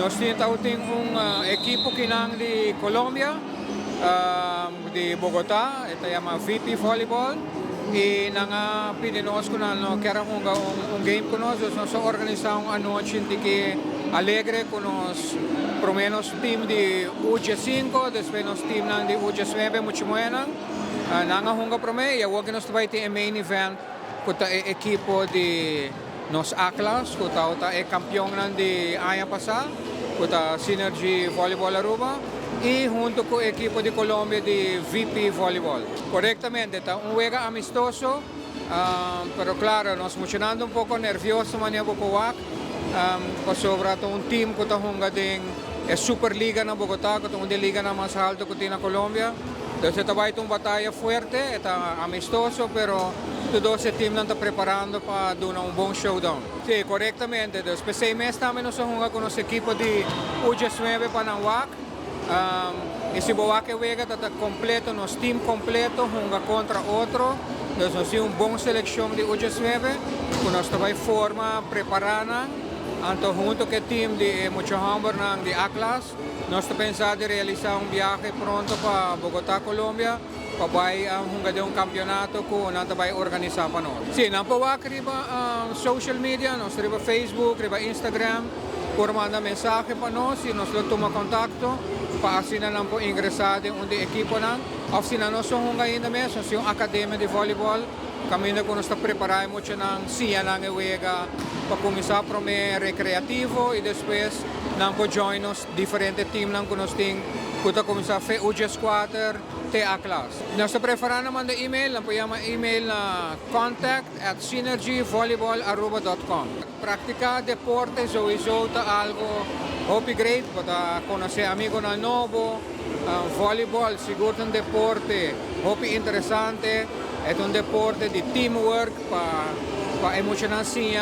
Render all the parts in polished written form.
Nós temos um equipo que não de Colômbia, de Bogotá, ito chama VP Volleyball. E nanga pininos ko na no quero um game conosco, nós organizamos uma noite de que alegre com nós, pelo menos time de UG5, depois nós time de UG9 muito buena. Nanga hunga pro me, e agora nós vai ter main event com a equipo de nos A-class, com a campeão de ano passado, com a Synergy Volleyball Aruba. E junto com a equipe de Colômbia de VP Volleyball. Correctamente, está um juego amistoso, pero claro, nos emocionando um pouco, nervioso mania Bocowak, sobre um time que está jogando é Superliga na Bogotá, que é uma liga na mais alta que tem na Colômbia. Então, está vai ter uma batalha forte, está amistoso, pero todos os times estão preparando para dar um bom showdown. Sim, corretamente. Depois 6 meses também nós jogamos com a equipe de UG9 para Nahuac. Esse Boaque Vega está completo, nosso time completo, joga contra outro. Nós temos uma boa seleção de UG9, que nós também forma preparada. Então, junto com o time de Muchohamber de A-class, nós estamos pensando em realizar viagem pronto para Bogotá, Colômbia, para jogar campeonato que nós vamos organizar para nós. Sim, nós vamos riba social media, nós riba Facebook, riba Instagram, por mandar mensagem para nós e nós tomamos contato. Para assim não po ingressado em onde equipo não, ou se não são ainda mesmo, são academia de voleibol, kami na nós está preparando muito não, siya não para começar para o recreativo e depois não po join nos diferentes times não que nós temos, para começar a fazer UG4, A-class. Nós está preparando naman de email, não po email na contact@synergyvolleyball@com. Praticar deporte sowieso ta algo hobby great para conocer amigos na novo, voleibol siguro um deporte hobby interessante, é um deporte de teamwork para emocionar-se,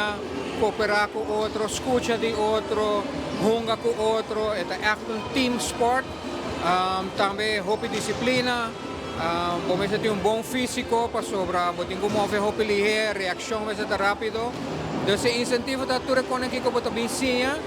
cooperar com outro, escuta de outro, jogar com outro, é um team sport, também hobby disciplina, começa a ter um bom físico para sobrar, pode mover hobby ligeiro, reação vai ser rápido. Então, esse incentivo da tua conexão com a vizinha,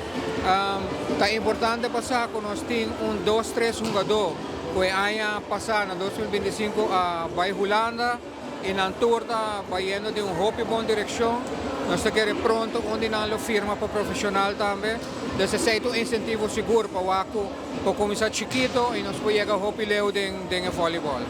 é importante passar com nós temos 2, 3 jogadores que ano passado, em 2025, vai Holanda e na tour vai indo de hobby boa direção. Nós queremos pronto onde não firma para profissional também. Então, esse é um incentivo seguro para o para começar chiquito e nós podemos chegar ao hobby leu de voleibol.